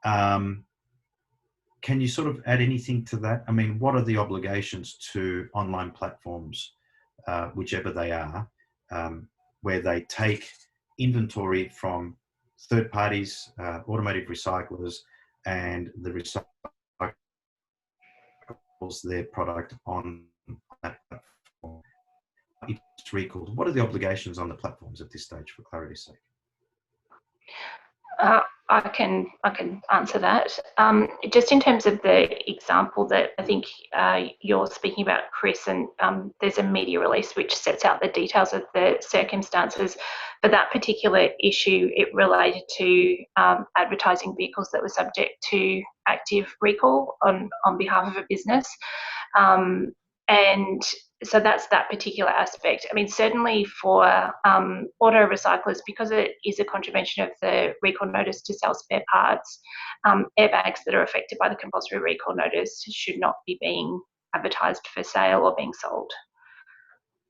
[SPEAKER 1] Can you sort of add anything to that? I mean, what are the obligations to online platforms, whichever they are, where they take inventory from third parties, automotive recyclers, and the recycles their product on that platform? It's recalled. What are the obligations on the platforms at this stage, for clarity's sake?
[SPEAKER 4] I can answer that. Just in terms of the example that I think you're speaking about, Chris, and there's a media release which sets out the details of the circumstances. For that particular issue, it related to advertising vehicles that were subject to active recall on behalf of a business. And so that's that particular aspect. I mean, certainly for auto recyclers, because it is a contravention of the recall notice to sell spare parts, airbags that are affected by the compulsory recall notice should not be being advertised for sale or being sold.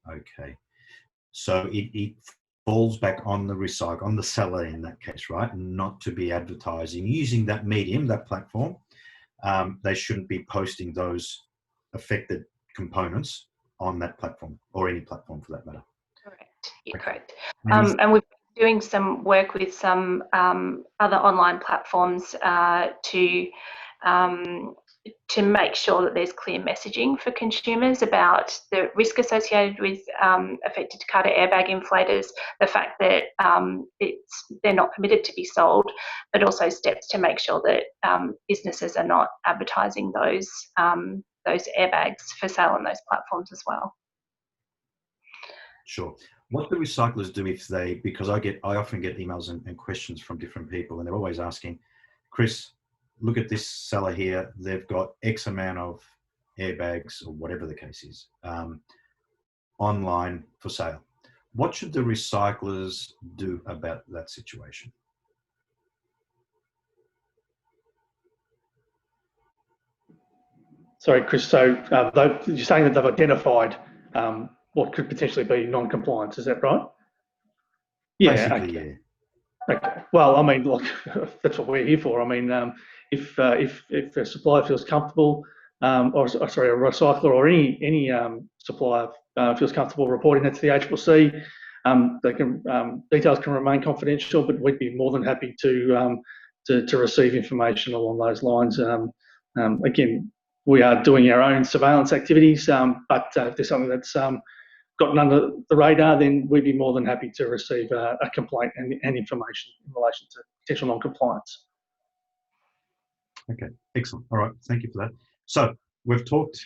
[SPEAKER 1] Okay. So it falls back on the on the seller in that case, right? Not to be advertising using that medium, that platform. They shouldn't be posting those affected components on that platform, or any platform for that matter.
[SPEAKER 4] Correct. Yeah, correct. And we've been doing some work with some other online platforms to make sure that there's clear messaging for consumers about the risk associated with affected Takata airbag inflators, the fact that they're not permitted to be sold, but also steps to make sure that businesses are not advertising those airbags for sale on those platforms as well.
[SPEAKER 1] Sure. What do recyclers do if they, because I often get emails and questions from different people, and they're always asking, Chris, look at this seller here, they've got X amount of airbags, or whatever the case is, online for sale. What should the recyclers do about that situation?
[SPEAKER 3] Sorry, Chris, so you're saying that they've identified what could potentially be non-compliance, is that right?
[SPEAKER 1] Yeah, basically, okay. Yeah.
[SPEAKER 3] Okay. Well, I mean, look, that's what we're here for. I mean, if a supplier feels comfortable, or sorry, a recycler or any supplier feels comfortable reporting that to the ACCC, they can details can remain confidential, but we'd be more than happy to receive information along those lines. Again, we are doing our own surveillance activities, but if there's something that's gotten under the radar, then we'd be more than happy to receive a complaint and information in relation to potential non-compliance.
[SPEAKER 1] Okay, excellent. All right, thank you for that. So we've talked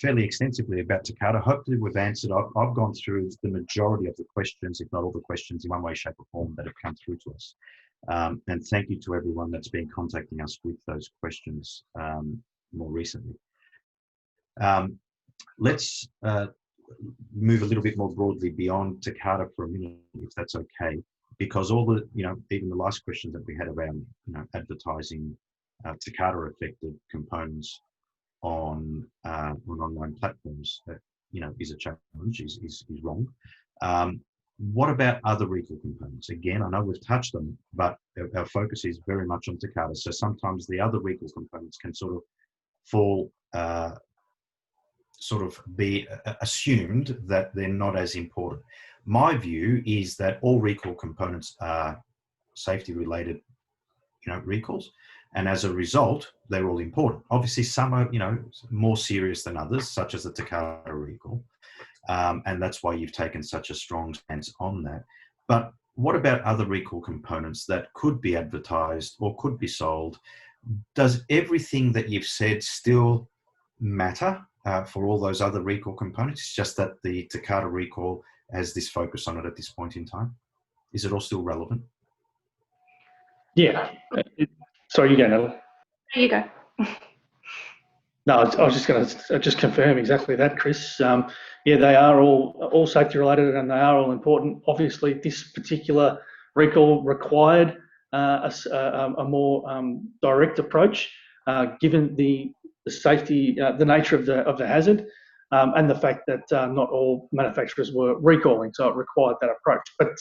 [SPEAKER 1] fairly extensively about Takata. Hopefully we've answered. I've gone through the majority of the questions, if not all the questions in one way, shape or form that have come through to us. And thank you to everyone that's been contacting us with those questions more recently. Let's move a little bit more broadly beyond Takata for a minute, if that's okay, because all the, even the last question that we had around, advertising Takata-affected components on online platforms, that, is a challenge, is wrong. What about other recall components? Again, I know we've touched them, but our focus is very much on Takata. So sometimes the other recall components can sort of fall, be assumed that they're not as important. My view is that all recall components are safety-related, recalls, and as a result, they're all important. Obviously, some are, more serious than others, such as the Takata recall, and that's why you've taken such a strong stance on that. But what about other recall components that could be advertised or could be sold? Does everything that you've said still matter for all those other recall components? It's just that the Takata recall has this focus on it at this point in time. Is it all still relevant?
[SPEAKER 3] Yeah. Sorry, you go, Natalie.
[SPEAKER 4] There you go.
[SPEAKER 3] No, I was just going to just confirm exactly that, Chris. Yeah, they are all safety related and they are all important. Obviously, this particular recall required a more direct approach, given the safety, the nature of the hazard, and the fact that not all manufacturers were recalling, so it required that approach. But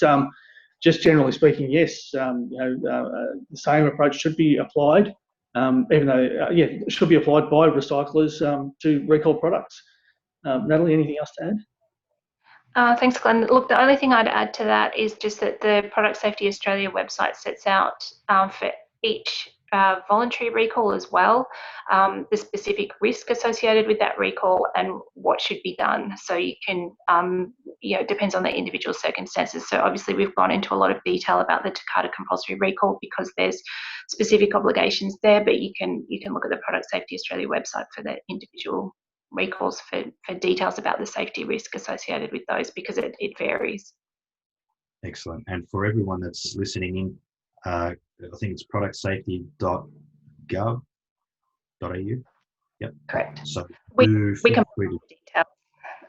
[SPEAKER 3] just generally speaking, yes, the same approach should be applied. Even though, it should be applied by recyclers to recall products. Natalie, anything else to add?
[SPEAKER 4] Thanks, Glenn. Look, the only thing I'd add to that is just that the Product Safety Australia website sets out for each voluntary recall as well, the specific risk associated with that recall and what should be done. So you can, it depends on the individual circumstances. So obviously we've gone into a lot of detail about the Takata compulsory recall because there's specific obligations there, but you can look at the Product Safety Australia website for the individual recalls for details about the safety risk associated with those, because it varies.
[SPEAKER 1] Excellent. And for everyone that's listening in, I think it's productsafety.gov.au. Yep.
[SPEAKER 4] Correct.
[SPEAKER 1] So
[SPEAKER 4] we can put details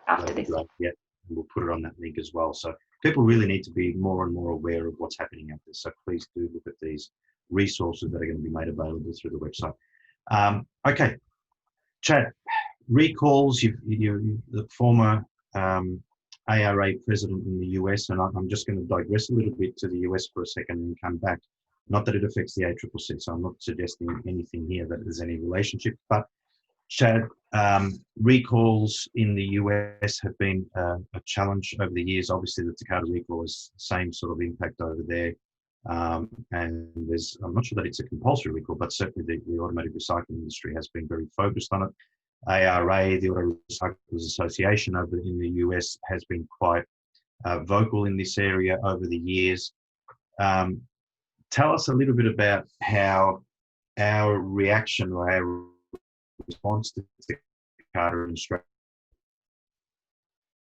[SPEAKER 4] after this.
[SPEAKER 1] Yeah, we'll put it on that link as well. So people really need to be more and more aware of what's happening out there. So please do look at these resources that are going to be made available through the website. Okay, Chad, recalls, you the former ARA president in the US, and I'm just going to digress a little bit to the US for a second and come back. Not that it affects the ACCC, so I'm not suggesting anything here that there's any relationship, but Chad, recalls in the US have been a challenge over the years. Obviously, the Takata recall has the same sort of impact over there. And I'm not sure that it's a compulsory recall, but certainly the automotive recycling industry has been very focused on it. ARA, the Auto Recyclers Association over in the US, has been quite vocal in this area over the years. Tell us a little bit about how our reaction or our response to Takata in Australia,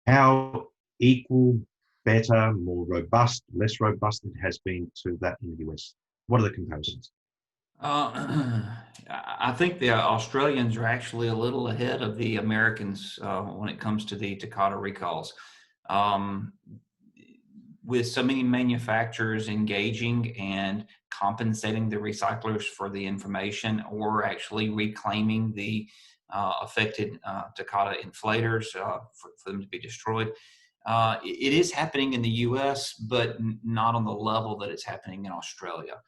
[SPEAKER 1] how equal, better, more robust, less robust it has been to that in the US. What are the comparisons?
[SPEAKER 2] I think the Australians are actually a little ahead of the Americans when it comes to the Takata recalls. With so many manufacturers engaging and compensating the recyclers for the information or actually reclaiming the affected Takata inflators for them to be destroyed. It is happening in the US, but not on the level that it's happening in Australia.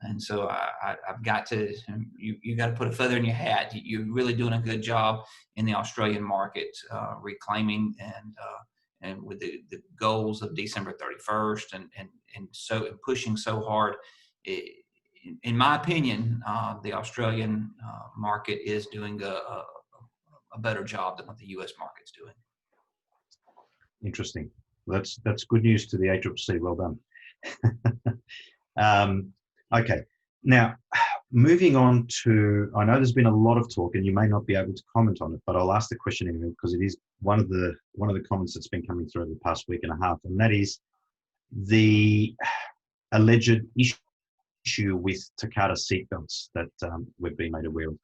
[SPEAKER 2] And so I've got to, you got to put a feather in your hat. You're really doing a good job in the Australian market, reclaiming and with the goals of December 31st and so pushing so hard. In my opinion, the Australian market is doing a better job than what the US market's doing.
[SPEAKER 1] Interesting. That's good news to the ACCC. Well done. Okay, Now, moving on to, I know there's been a lot of talk, and you may not be able to comment on it, but I'll ask the question anyway because it is one of the comments that's been coming through over the past week and a half, and that is the alleged issue with Takata seatbelts that we've been made aware of.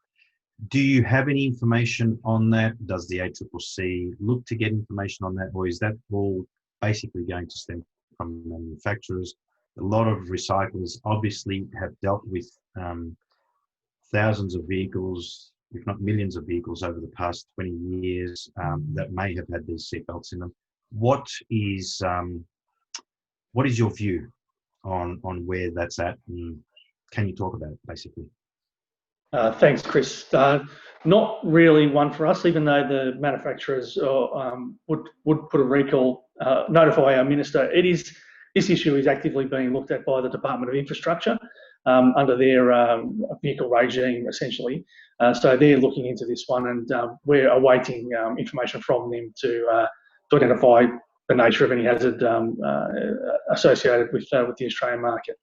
[SPEAKER 1] Do you have any information on that? Does the ACCC look to get information on that, or is that all basically going to stem from manufacturers? A lot of recyclers obviously have dealt with thousands of vehicles, if not millions of vehicles over the past 20 years that may have had these seatbelts in them. What is your view on where that's at, and can you talk about it basically?
[SPEAKER 3] Thanks, Chris. Not really one for us, even though the manufacturers would put a recall, notify our minister. This issue is actively being looked at by the Department of Infrastructure under their vehicle regime, essentially. So they're looking into this one, and we're awaiting information from them to identify the nature of any hazard associated with the Australian market.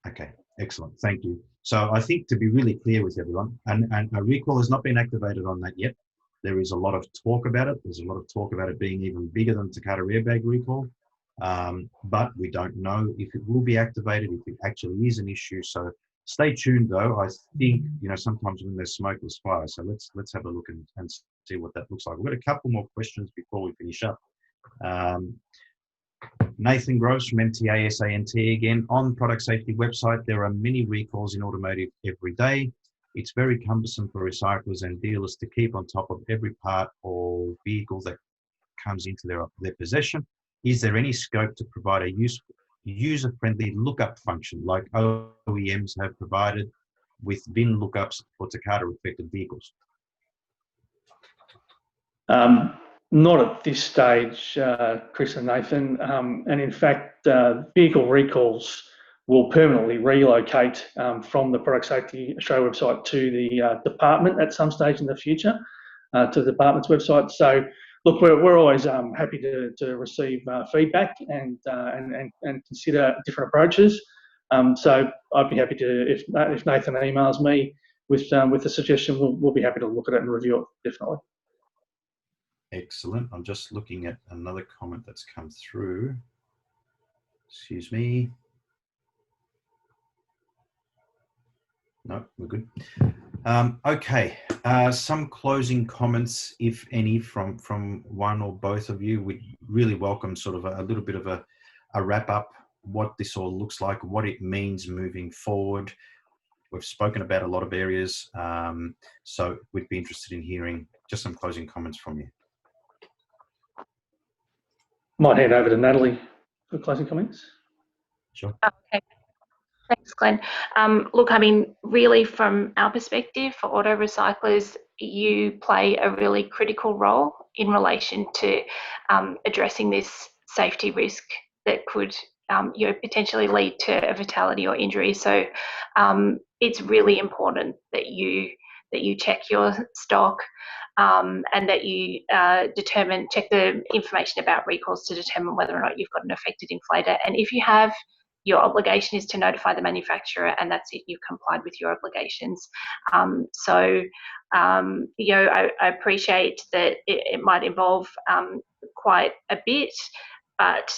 [SPEAKER 1] Okay, excellent. Thank you. So I think to be really clear with everyone, and a recall has not been activated on that yet. There is a lot of talk about it. There's a lot of talk about it being even bigger than Takata Airbag recall. But we don't know if it will be activated, if it actually is an issue. So stay tuned though. I think, sometimes when there's smoke, there's fire. So let's have a look and see what that looks like. We've got a couple more questions before we finish up. Nathan Gross from MTASANT again. On product safety website, there are many recalls in automotive every day. It's very cumbersome for recyclers and dealers to keep on top of every part or vehicle that comes into their possession. Is there any scope to provide a user-friendly lookup function like OEMs have provided with VIN lookups for Takata-affected vehicles?
[SPEAKER 3] Not at this stage, Chris and Nathan. And in fact, vehicle recalls will permanently relocate from the Product Safety Australia website to the department at some stage in the future, to the department's website. So, look, we're always happy to receive feedback and consider different approaches. So I'd be happy to, if Nathan emails me with a suggestion, we'll be happy to look at it and review it, definitely.
[SPEAKER 1] Excellent. I'm just looking at another comment that's come through. Excuse me. No, we're good. Okay. Some closing comments, if any, from one or both of you. We'd really welcome sort of a little bit of a wrap up, what this all looks like, what it means moving forward. We've spoken about a lot of areas, so we'd be interested in hearing just some closing comments from you.
[SPEAKER 3] Might hand over to Natalie for closing comments.
[SPEAKER 1] Sure.
[SPEAKER 4] Okay. Thanks, Glenn. Look, I mean, really from our perspective, for auto recyclers, you play a really critical role in relation to addressing this safety risk that could potentially lead to a fatality or injury. So it's really important that you check your stock and that you check the information about recalls to determine whether or not you've got an affected inflator. And if you have, your obligation is to notify the manufacturer, and that's it. You've complied with your obligations. I appreciate that it might involve quite a bit, but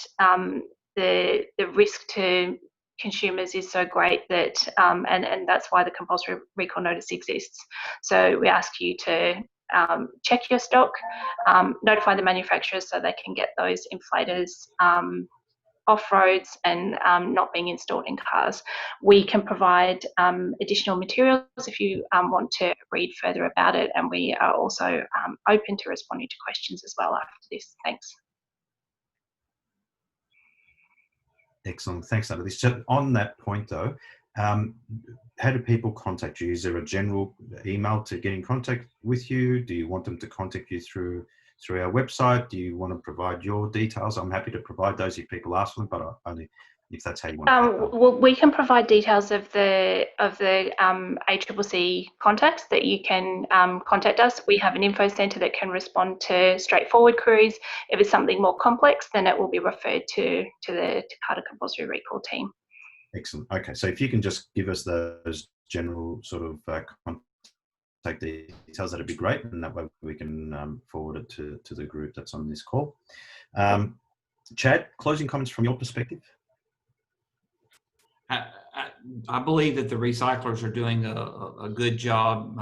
[SPEAKER 4] the risk to consumers is so great that, and that's why the compulsory recall notice exists. So we ask you to check your stock, notify the manufacturers so they can get those inflators off roads and not being installed in cars. We can provide additional materials if you want to read further about it, and we are also open to responding to questions as well after this. Thanks.
[SPEAKER 1] Excellent. Thanks, Natalie. So on that point though, how do people contact you? Is there a general email to get in contact with you? Do you want them to contact you through our website? Do you want to provide your details? I'm happy to provide those if people ask them, but only if that's how you want to.
[SPEAKER 4] Well, we can provide details of the ACCC contacts that you can contact us. We have an info centre that can respond to straightforward queries. If it's something more complex, then it will be referred to the Takata Compulsory Recall team.
[SPEAKER 1] Excellent. Okay, so if you can just give us those general sort of contact details, that'd be great, and that way we can forward it to the group that's on this call. Chad, closing comments from your perspective?
[SPEAKER 2] I believe that the recyclers are doing a good job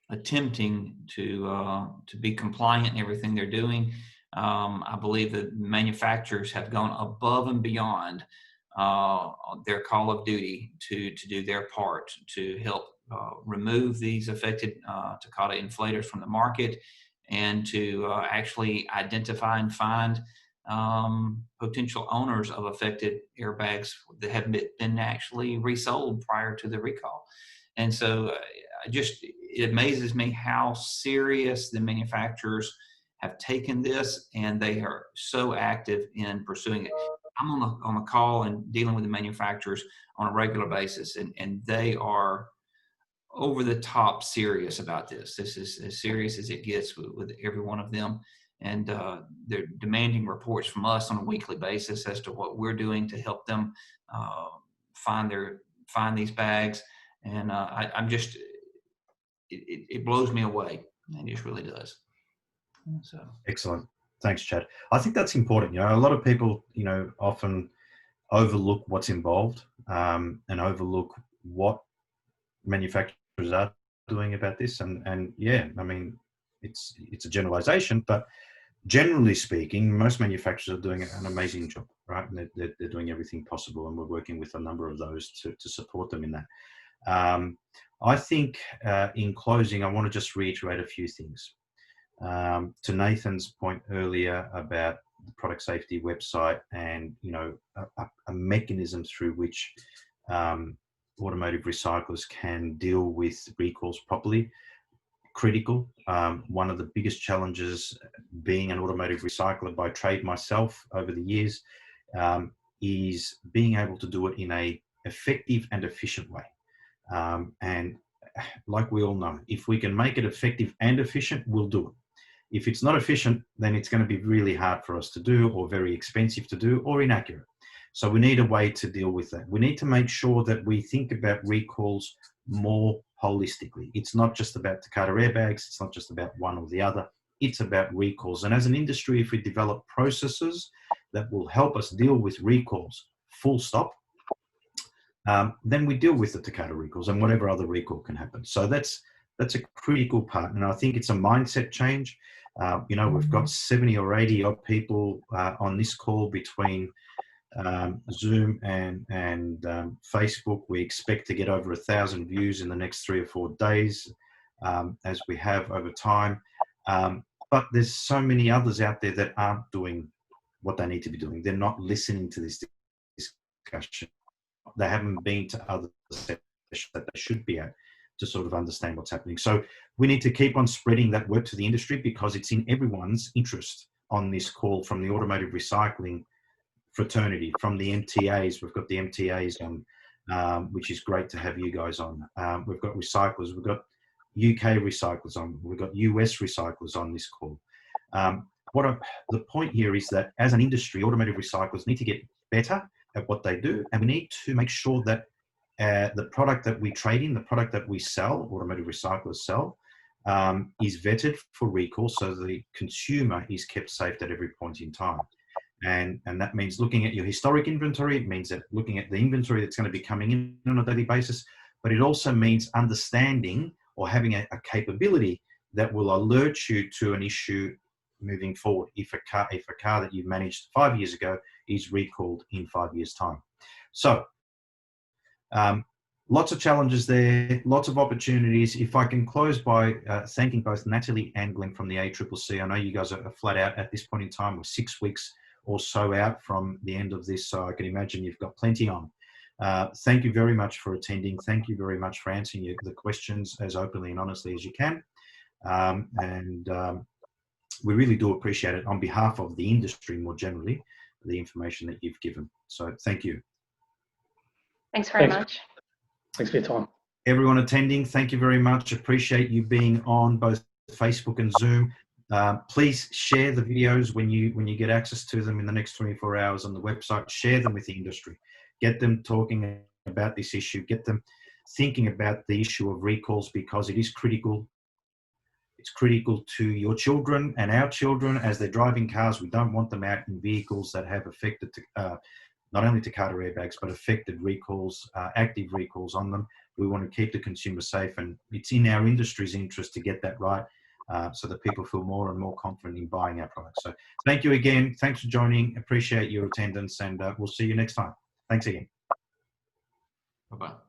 [SPEAKER 2] attempting to be compliant in everything they're doing. I believe that manufacturers have gone above and beyond their call of duty to do their part to help remove these affected Takata inflators from the market, and to actually identify and find potential owners of affected airbags that have been actually resold prior to the recall. And so it amazes me how serious the manufacturers have taken this, and they are so active in pursuing it. I'm on the call and dealing with the manufacturers on a regular basis, and they are over the top serious about this. This is as serious as it gets with every one of them. And they're demanding reports from us on a weekly basis as to what we're doing to help them find these bags. And it blows me away. It just really does. So
[SPEAKER 1] excellent. Thanks, Chad. I think that's important. You know, a lot of people, often overlook what's involved and overlook what manufacturers are doing about this. And yeah, I mean, it's a generalization, but generally speaking, most manufacturers are doing an amazing job, right? And they're doing everything possible, and we're working with a number of those to support them in that. I think in closing, I want to just reiterate a few things. To Nathan's point earlier about the product safety website and, a mechanism through which automotive recyclers can deal with recalls properly. Critical. One of the biggest challenges being an automotive recycler by trade myself over the years is being able to do it in a effective and efficient way. And like we all know, if we can make it effective and efficient, we'll do it. If it's not efficient, then it's going to be really hard for us to do, or very expensive to do, or inaccurate. So we need a way to deal with that. We need to make sure that we think about recalls more holistically. It's not just about Takata airbags. It's not just about one or the other. It's about recalls. And as an industry, if we develop processes that will help us deal with recalls, full stop, then we deal with the Takata recalls and whatever other recall can happen. So that's a critical part. And I think it's a mindset change. We've got 70 or 80 odd people on this call between Zoom and Facebook. We expect to get over 1,000 views in the next 3 or 4 days, as we have over time. But there's so many others out there that aren't doing what they need to be doing. They're not listening to this discussion. They haven't been to other sessions that they should be at to sort of understand what's happening. So we need to keep on spreading that word to the industry, because it's in everyone's interest on this call, from the automotive recycling fraternity, from the MTAs. We've got the MTAs on, which is great to have you guys on. We've got recyclers, we've got UK recyclers on, we've got US recyclers on this call. The point here is that as an industry, automotive recyclers need to get better at what they do, and we need to make sure that the product that we trade in, the product that we sell, automotive recyclers sell, is vetted for recall, so the consumer is kept safe at every point in time. And that means looking at your historic inventory. It means that looking at the inventory that's going to be coming in on a daily basis, but it also means understanding or having a capability that will alert you to an issue moving forward if a car that you managed 5 years ago is recalled in 5 years' time. So lots of challenges there, lots of opportunities. If I can close by thanking both Natalie and Glenn from the ACCC. I know you guys are flat out at this point in time. We're 6 weeks or so out from the end of this, so I can imagine you've got plenty on. Thank you very much for attending. Thank you very much for answering the questions as openly and honestly as you can. We really do appreciate it on behalf of the industry more generally, the information that you've given. So thank you.
[SPEAKER 4] Thanks very much.
[SPEAKER 3] Thanks for your time.
[SPEAKER 1] Everyone attending, thank you very much. Appreciate you being on both Facebook and Zoom. Please share the videos when you get access to them in the next 24 hours on the website. Share them with the industry. get them talking about this issue, get them thinking about the issue of recalls, because it is critical. It's critical to your children and our children as they're driving cars. We don't want them out in vehicles that have affected not only Takata airbags, but affected recalls, active recalls on them. We want to keep the consumer safe, and it's in our industry's interest to get that right, so that people feel more and more confident in buying our products. So thank you again. Thanks for joining. Appreciate your attendance, and we'll see you next time. Thanks again.
[SPEAKER 2] Bye-bye.